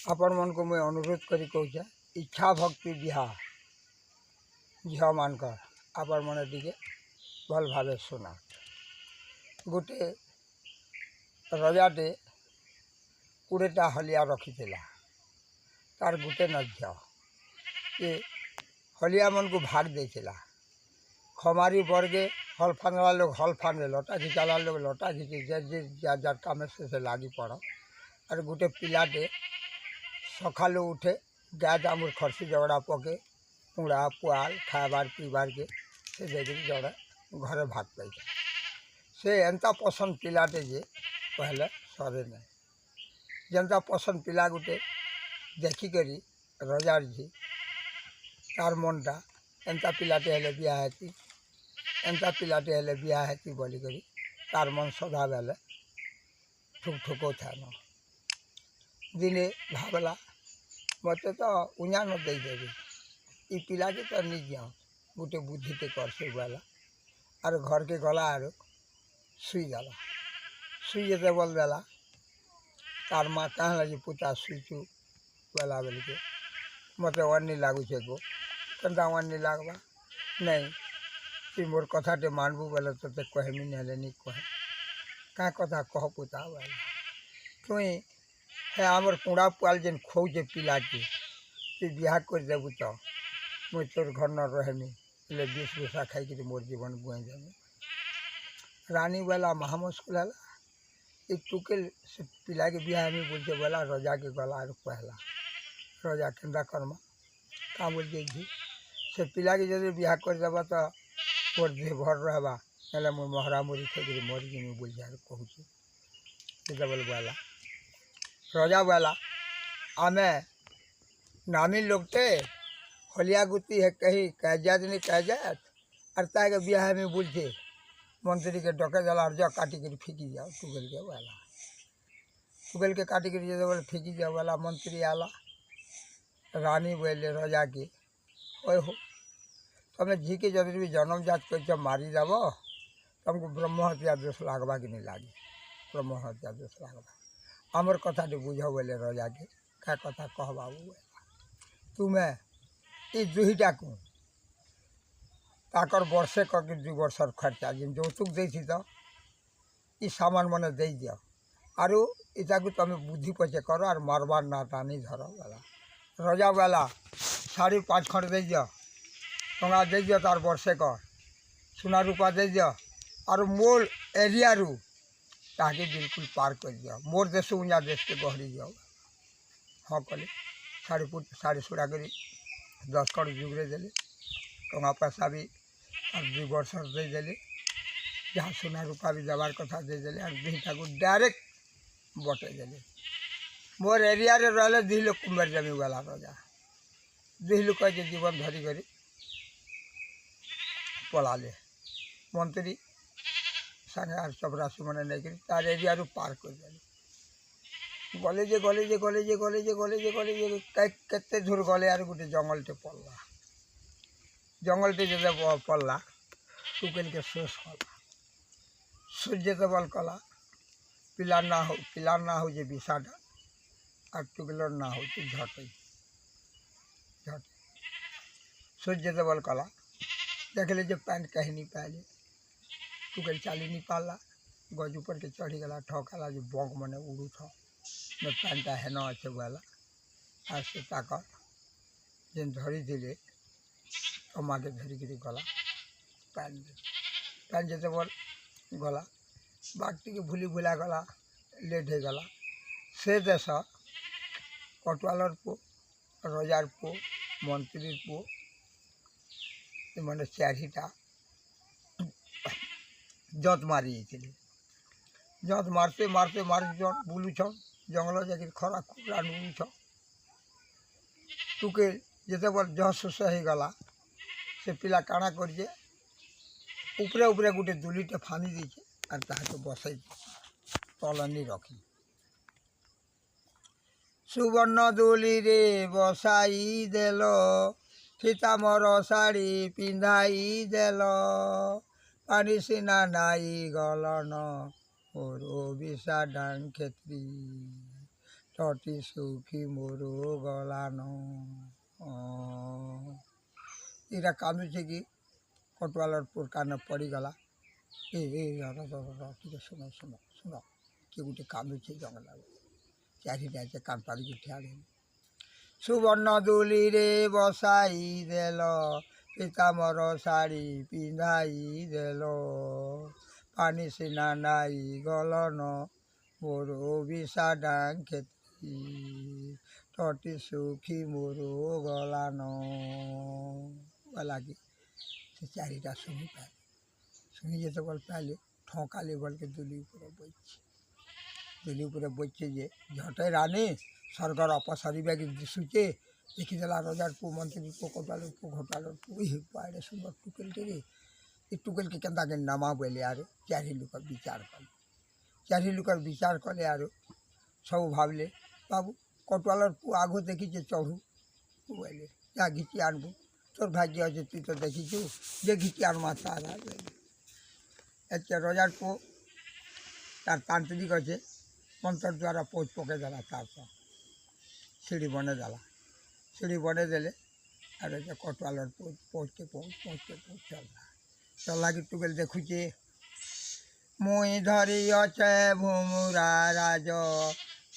आपण मन को मुझे अनुरोध करी कहूचे इच्छा भक्ति बिहा झील मानकर आपण मन टे भल भाव सुना। गोटे रजाटे 20टा हलिया रखी तार गोटे न झी हलिया मन को भाग देला। खमारी बर्गे हल फानला लोग हल फाने लटा घिचाला लोग लटा घिचे जे जार काम से लगी पड़। और गोटे पिलाटे सकालू उठे गाय दामुर खर्सी जगड़ा पके पुड़ा पुआल खाबार पीबार के से देखिए जड़े घरे भात पाई से एंता पसंद पिलाटे जे पहले सरे नहीं जनता पसंद पिला गोटे देखिकी रजार झी तार मनटा एंता पिलाटे हेले बिहा हेती एंता पिलाटे हेले बिहा हेती बोलिकी तार मन सदा बेले ठुक ठुको था न दिने भावला मत तो उना न देदेवी ये पिला के तो नहीं जाओ गोटे बुद्धीते कर से गला और घर के गला और शुई देला शुई जेते बोल देला तार माँ कहाँ लगी पुता शुचु गला बोल के मत अन्नी लगुचे गो कंता अन्नी लगवा नहीं तुम मोर कथाटे मानबू बोले तो कहमी नहले नहीं कहे क्या कथा कह पुता बोला तुई है आमर कुड़ा पुआल जेन खोजे पिला के तु बिहा कर देबू तो मुझे तोर घर न रहमी बोले 20 भूसा खाई मोर जीवन बुए जामी। रानी वाला महा मुस्कुल है एक टुकेल से पिला के बिहा में बोलते बोला रजा के गला और पहला रजा केंदा कर्मा कहाँ बोलते घी से पिला के जब बिहा कर देबा तो मोर देह भर रहबा ना मोर महरा मुरी थे मर जी बोल जा कहूँ बोल बोला रजा वाला आमे नामी लोग थे हलिया गुती है कहीं कैजात नहीं कैजात और ताके बिहा में बोलते मंत्री के डके जला और जो काटी कर फेंकी जाओ टुगल के वाला टुगल के काटी कर बोले फेंकी जाओ वाला मंत्री आला रानी बोले रजा के ओए हो तुम्हें झी के जब भी जन्म जात कर मारी जाब तुमको ब्रह्म हत्या दोष लगवा कि नहीं लगे ब्रह्म हत्या दोष लगवा आमर कथा बुझ बोले रजा के क्या कथा कह बाबू तुम्हें ये दुईटा को ताकर वर्षे करके 2 वर्षर खर्चा जिन যৌতুক देती तो ये सामान मैंने दे दियो और इटा को तुम बुद्धि पचे करो और मारबार ना टानी धर वाला रजा वाला 5.5 खंड दे दियो टंगा दे दियो तार वर्षे कर सोना रूपा दे दियो और मोर एरिया रू ताकि बिल्कुल पार कर दियो मोर देश उना देश के गहरी जाओ। हाँ कले 16.5 करी 10 कड़ जुगरे देले टंगा पैसा भी और 2 वर्ष दे देले जहाँ सोना रूपा भी देवार कथा दे देले और दुईटा को डायरेक्ट बटे देले मोर एरिया रे रहले 2 लोग कुंबर जमी वाला रजा 2 लोग के जीवन धरी करी पलाले मंत्री संगे और चपरासी मैंने नहीं करी तार एरिया रू पार कर देले गले जे गले जे गले जे गले जे गले जे गले जे केते दूर गले और गोटे जंगलटे पड़ला जंगलटे जो पड़ला टुकेल के शेष कला सूर्य तो बल कला पिला ना हो जे विषाटा और टुकेलर ना हो झटे झटे सूर्य तो बल कला देखले जो पैंट कहीं नहीं पाले टुकेल चाली नहीं पाला गज ऊपर के चढ़ी गला ठकाला जो बंक मैंने उड़ू था मैं पैंटा हेन अच्छे गला और से ताकर जेन धरी दिले टमाके धरिकी गला पैंट जेते बल गला बाटी के भूली भूला गला लेट हो गला से देश कटवालर पु रजार पु मंत्री पु मैंने 4टा जत मारी जत मारते मारते मार जन बुलू छन जंगल जाकर खरा कुकड़ा नुड़ू छ टुके जिते बल जह शोष हो गला से पिला काଣା करिए उपरे उपरे गोटे दुलीटे फानी दीचे और ताके बसई तलनी रखी सुवर्ण दुली रे बसाई देल सीता मोर शाड़ी पिंधाई देल पानी सीना नाई गलन मोर विषा डान क्षेत्री ତଟି ସୁଖୀ ମୋର ଗଲାନ। ଏଇଟା କାନ୍ଦୁଛି କି କଟୁଆଲର ପୁର କାନ ପଡ଼ିଗଲା। ଏ ଟିକେ ଶୁଣ ଶୁଣ ଶୁଣ, କିଏ ଗୋଟେ କାନ୍ଦୁଛି ଜଙ୍ଗଲ। ଚାରିଟା ଯେ କାନ ପାରିକି ଠିଆଡ଼ି ସୁବର୍ଣ୍ଣ ଦୋଲିରେ ବସାଇ ଦେଲ, ପିତାମର ଶାଢ଼ୀ ପିନ୍ଧାଇ ଦେଲ, ପାଣି ସିନା ନାଇ ଗଲନ ମୋର ବିଷା ଡାଙ୍କେତି, ତଟି ସୁଖୀ ମୋର ଗଲାନ। ଗଲାକି ସେ ଚାରିଟା ଶୁଣି ପାଇଲେ। ଶୁଣି ଯେତେବେଳେ ପାଇଲେ ଠଙ୍କାଲି বলকে দুলি উপরে বইছে। দুলি উপরে বইছে যে ঝটে রানী স্বর্গর অপসরিবে দিশুছে। দেখিদেলা রজার পু মন্ত্রী পু কপালের পু ঘটালের পু পাড়ে সুন্দর টুকেলটি রে। এই টুকেলকে কেন্দাকে নামা বলে আর চারি লোক বিচার কলে। চারি লোকর বিচার কলে আর সব ভাবলে বাবু কটুয়ালর পু আগ দেখিছে চড়ু বলে যা ঘিচি আনবো, তোর ভাগ্য আছে তুই তো দেখিছু, যে ঘিচি আনমা তার আর এতে রজার পু তার তান্ত্রিক আছে মন্ত্র দ্বারা পোচ পকে দেলা, তারপর সিঁড়ি বনে দেলা। সিঁড়ি বনে দিলে আর হচ্ছে কটুয়ালর পৌঁছতে পৌঁছতে চললা। চললা কি টুকেল দেখুছে মুই ধরি অছে ভুমুরা রাজ,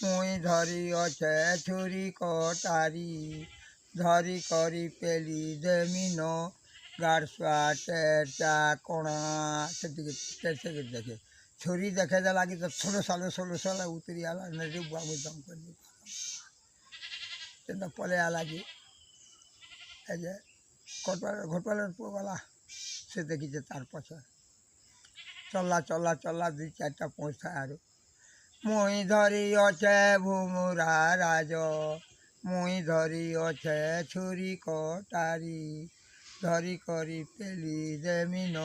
মুই ধরি অছে ছুরি কটারি, ধরি করি পেলি দেমিন গাড়সা টেরচা কোণা। সেদিকে সেদিকে দেখে ছুরি দেখে দেলা কি তো 16 সালে উতরি আলা রে বাবু দম করলি কিন্তু পরে আলা কি এই যে ঘটপালের পুয়ালা সে দেখিছে তার পছে চললা চললা চললা 2-4টা পৌঁছায় আর মুই ধরি অছে ভুমুরা রাজ, মুই ধরি অছে ছুরি কটারি, ধরি করি পেলি দেমিন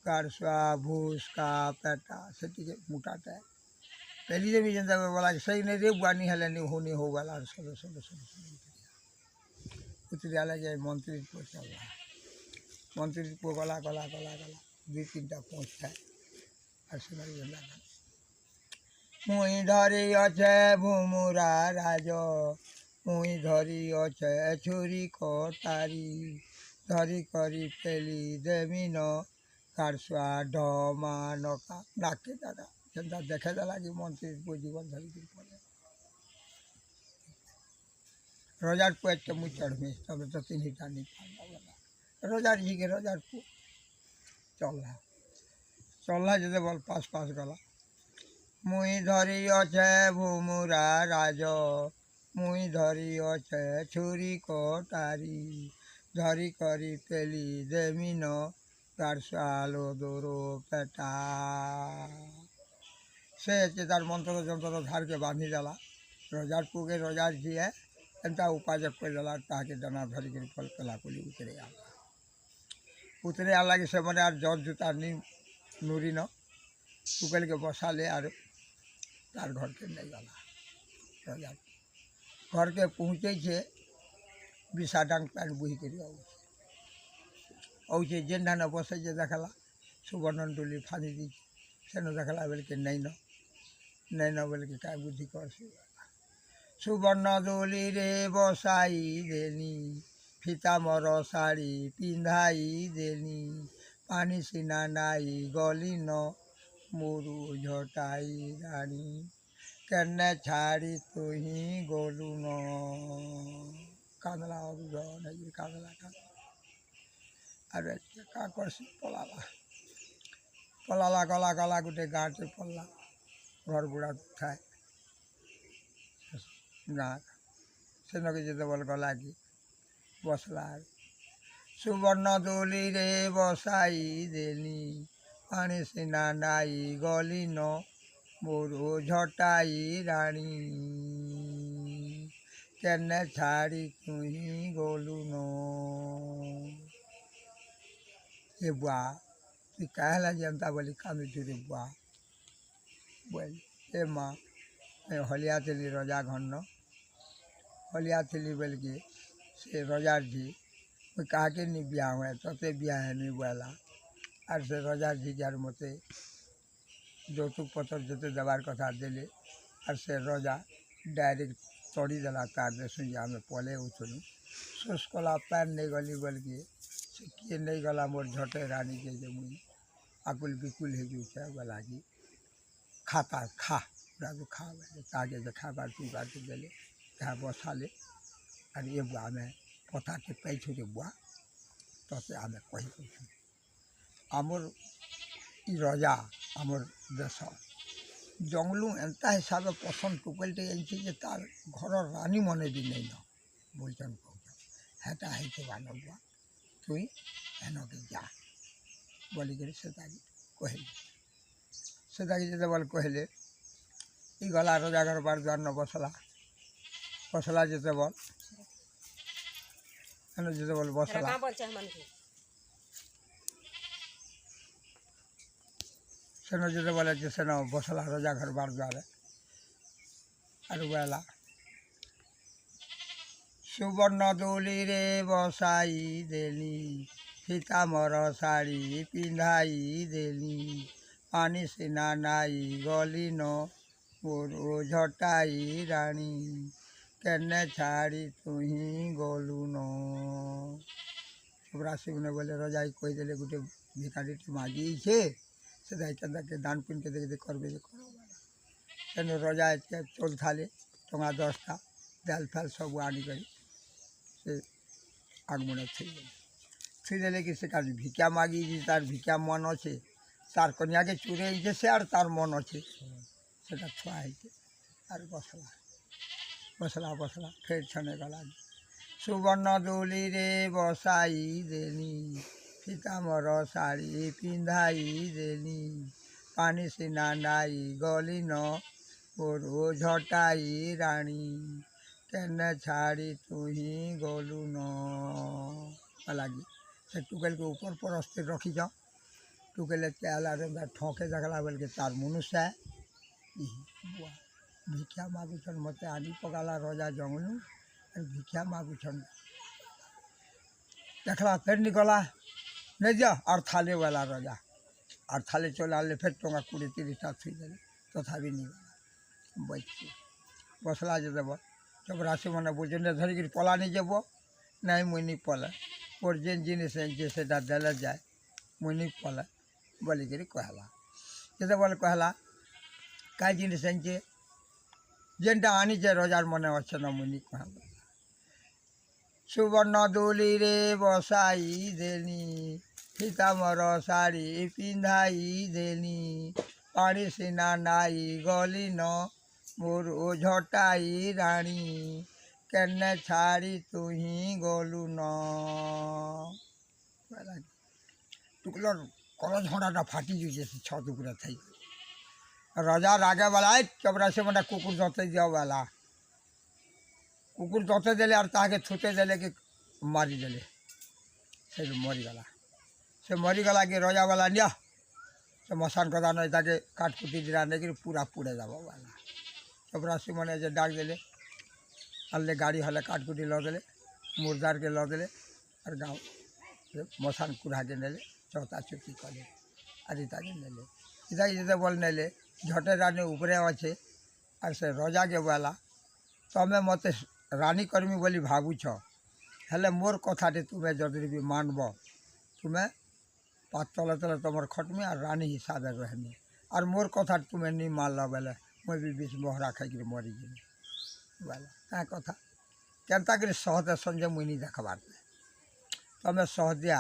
গাড়সা ভুসকা পেটা। সেটিকে মোটাটা পেলি দেবি যেন বলা সেই নেই রে বানি হেলে নি হুনি হো গেল আর ষোলো উতরি আলা যায় মন্ত্রীর পো চললা। মন্ত্রীর পো গলা গলা গলা গলা 2-3টা পৌঁছায় আর শোনাই গেলা মুই ধরি অছে ভুমুরা রাজ, মুই ধরি অছে ছুরি কটারি, ধরি করি পেলি দেমিন গাড়সা ঢমা নকা। ডাকে দাদা সেটা দেখে দেলা কি মন্ত্রীর পো জীবন ধরিকির পরে রজার পু একটা মুই চড়মি তবে তো 3টা নি পারলা। রজার ঝিকে রজার পু চললা চললা যেতে বল পাশ গলা মুই ধরি অছে ভুমুরা রাজ, মুই ধরি অছে ছুরি কটারি, ধরি করি পেলি দেমিন গাড়সালো দোরো পেটা। সে হচ্ছে তার মন্ত্র যন্ত্র ধারকে বাঁধি দেলা। রজার পুকে রজার ঝিয়ে এনটা উপাজক করে দেলা, তাকে ডানা ধরি করে কলাকলি উতরে আলা। উতরে আলাকে সে মানে আর জ্বর জুতার নি নুরি ন টুকেলকে বসালে আর তার ঘরকে নিয়ে গেলা। রজার ঘরকে পৌঁছেছে বিশা ডাং প্যান্ট বুহি করে औছে যেন ধানে বসে যে দেখালা সুবর্ণডুলি ফাঁদি দিচ্ছে সেন দেখালা বলকে নেই ন বলকে কায় বুদ্ধি করছে। সুবর্ণদুলি রে বসাই দেনি, ফিতামর শাড়ি পিন্ধাই দেনি, পানি সিনা নাই গলিন মরু ঝটাই রানী, কেনে ছাড়ি তুহি গলু ন। কাঁদলা অরুধ নাকি কাঁদলা আর কা করছি পলালা গলা গলা গোটে গাঁটে পড়লা ঘর গুড়া খায় গাঁ সেনকে যেতে বল গলা কি বসলা আর সুবর্ণদুলি রে বসাই দেনি, পানি সিনা নাই গলিন মরু ঝটাই রানী, কেনে ছাড়ি তুহি গলু ন। এ বুয়া তুই কাহলা যেমতা বলি কাঁদুছু রে বুয়া বলি এ মা হলিয়া থিলি রজা ঘন্ন হলিয়া থিলি বলকি সে রজার ঝি মুই কাহাকে নি বিয়া हुए তোতে বিয়া হেনি বলা। আর সে রজার ঝি যার মতে যৌতুক পত্র যেতে দেবার কথা দিলে আর সে রজা डायरेक्ट तोड़ी देला तार देसु जे आम पले उठलु सोच कला पैर नहीं गली बोल के से किए नहीं गला मोर झटे रानी के जे मुई आकुल बिकुल हो जाए गला की खाता खा पूरा तो खा ताके जे खाबार पीबार के देले जहाँ बसाले और ये बुआ में पता के पैछू के बुआ तते आम कही कही आमर इ रजा आमर देश जंगलू एंता हिसाब से पसंद टुकलटे जाइए तार घर रानी मने भी नहीं न बोलचन कह हेटा है बानर बुआ तुई हेनके जा बोलिक सीताजी कहले सीताजी जो बोल कहले इ गला रजा घर बार द्वार न बसला बसला जेते बोल हेन जेते बोल बसला सेन जेते बोले जे सेन बसला रजा घर बार द्वारे और बेला सुवर्ण दौली रे बसाई देली सीतामर शाड़ी पिंधाई देली पानी सीना नाई गली न मोर झटाई रानी केने छाड़ी तुही गलु न शुभराशि ने बोले रजाई कही देले गोटे भिखारी मागी से दायित्व के दान पुण्य के देखते करबे तेन रजा चल थाले टंगा 10टा दाल फाल सब आनी कर आगमने थुईदे कि से भिक्षा मागी तार भिक्षा मन अच्छे तार कन्या के चूरे से और तार मन अच्छे से थुआई और बसला बसला बसला फिर छने गला सुवर्ण दौली रे बसाई देनी सीतामर शाड़ी पिंधाई देनी पानी सीना नाई गली न मोरो झटाई रानी केने छाड़ी तुही गलु न लगी से टुकेल के ऊपर पर अस्थिर रखी जाओ टुकेले त्याला रंधा ठोके देखला बोल के तार मनुष्य है भिक्षा मागुछन मत आनी पकाला रजा जंगलू भिक्षा मागुछन देखला फिर निकला नहीं जा और थाले वाला रजा और थाले चला ले फिर टोंगा 20-30टा थी दे तथापि नहीं बच्चे बसला जे देव चपरासी मैंने बुझे धरिक पला नहीं जब नहीं मुई नहीं पले और जेन जिनिस से देले जाए मुई नहीं पले बोलिक कहला जे बोले कहला कई जिनिस जेनटा आनी रजार मन अच्छे न मुई नहीं कहला सुवर्ण दौली रे बसाई देनी सीतामर शाड़ी पिंधाई देनी पानी सीना नाई गली न मोर झटाई रानी केने छाड़ी तुही गलु न टुकलर कल झड़ाटा फाटी जुजे छत उपरे थी रजा रागे वाला चपरासी मैंने कुकुर दते दिया वाला कुकुर दते देले और ताके छुटे देले कि मारी देले से मरीगला से मरीगला कि रजा वाला निया से मशान कदा नहीं ताके काटकुटी दिला नहीं कि पूरा पुड़े যাব वाला चपरासी मैंने जे डाक देले अल्ले गाड़ी हले काटकुटी ल देले मुर्दार के ल देले और गाँव मशान कुड़ा के नेले चौथा चुटी कले आदि ताके नेले इधर इधर बोल नेले झटे रानी उपरे अच्छे और से रजा के वाला तमें मत रानी कर्मी बोली भावुछ हेले मोर कथाटे तुम्हें जदि भी मानब तुम्हें पात तले तले तुम खटमी और रानी हिसाब से रहमी और मोर कथा तुम्हें नहीं मानल बेले मुई भी बीच बहरा खाई मरी गली बोला क्या कथा केनता कर सहदे संजय मुई नहीं देखबार तमें सहदिया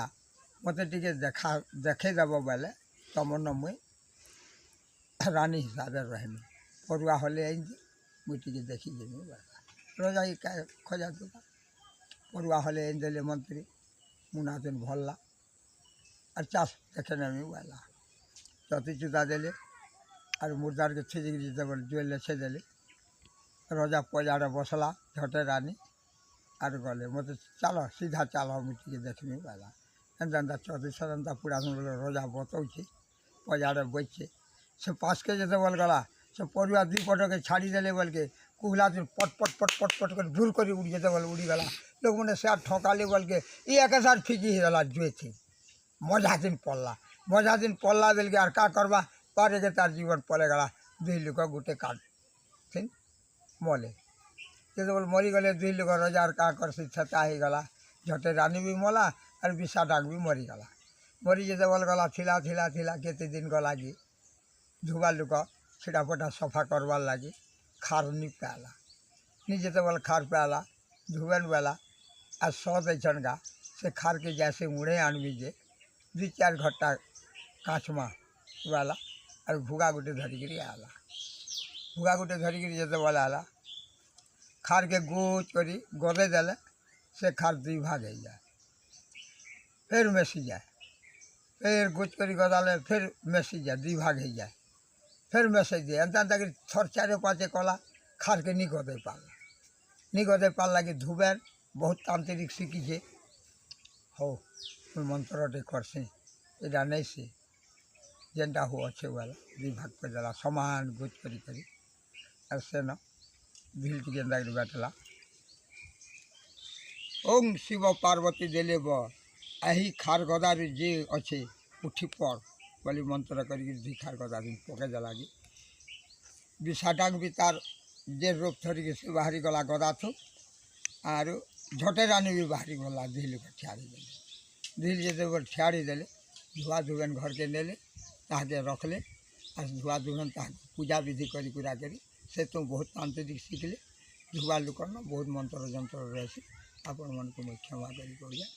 मत टे देखा देखेदेव बेले तुम न मुई रानी हिसाब से रहमी पड़ुआ हले आई मुई टे देखी देमी बोला रजा क्या खोजा दूगा पड़ुआ हले आई देले मंत्री मुनादिन भल्ला और चाष देखे नहीं वाला चौथी चुदा देले और मुर्दार के छिजी जुएल छे देले रजा पजारे बसला झटे रानी और गले मत चलो सीधा चलो मिट्टी के देखने वाला एंता चौथी सदनता पूरा रजा बतौचे पजारे बचे से पास के जैसे बोल गला से पड़ुआ दुई पट के छाड़ी देले बोल के कुहला दिन पट पट पट पट पट कर धूल कर उड़ जेते बोल उड़ी गला लोग मैंने साथ ठोकाले बोल के ये एक साथ फिकी गला जुए थी मजा दिन पड़ला बेल के और का करवा पारे के तार जीवन पड़े गला दुई लुक गोटे काट थी मले ଯେତେବେଳେ ମରିଗଲେ ଦୁଇ ଲୋକ ରଜାର କାହା କରସି ଛେଚା ହେଇଗଲା ଝଟେ ରାନୀ ବି ମଲା ଆର୍ ବିଷା ଡାକ ବି ମରିଗଲା ମରି ଯେତେବେଳେ ଗଲା ଥିଲା ଥିଲା ଥିଲା କେତେ ଦିନ ଗଲା କି ଧୁବା ଲୋକ ଛିଡ଼ା ପଟା ସଫା କରବାର୍ ଲାଗି ଖାର ନି ପାଇଲା ନି ଯେତେବେଳେ ଖାର ପାଇଲା ଧୁବେନ ବେଲା আর সৎ এইছন গা সে খারকে যাসে উড়ে আনবি যে 2-4 ঘন্টা কাঁচমা বেলা আর ভুগা গুটে ধরিকি আলা ভুগা গুটে ধরিকি যেতে বলে আলা খারকে গোচ করি গদে দেলে সে খার 2 ভাগ হয়ে যায় ফের মেশি যায় ফের গোচ করি গদালে ফের মেশি যায় 2 ভাগ হয়ে যায় ফের মেশে দিয়ে এনতা তাকে থর 4-5 কলা খারকে নি গদে পারলা নি গদে পারলা কি ধুবেন बहुत तांत्रिक शिखीचे हो मंत्रटे करसी एटा नहीं से जेनटा हो अच्छे वाला 2 भाग कर देला समान गोच करी और से न भिल के जेनटा बैठला ओम शिव पार्वती देले ब आही खार गदार जे अच्छे उठी पड़ बोली मंत्र करी खार गदार पके देला कि विषाटांग भी तार जे रोप थरिके से बाहरी गला गदा थो आरो झटे रानी भी बाहरी गला धील को छाड़ी देले धील जेते छाड़ी देले धुआ धुबेन घर के नेले ताके रखले और धुआ धुबेन ता पूजा विधि करी पूरा करी से तो बहुत तांत्रिक शिखले धुआ लोक बहुत मंत्र जंत्र रही आपण मन को क्षमा करी कहया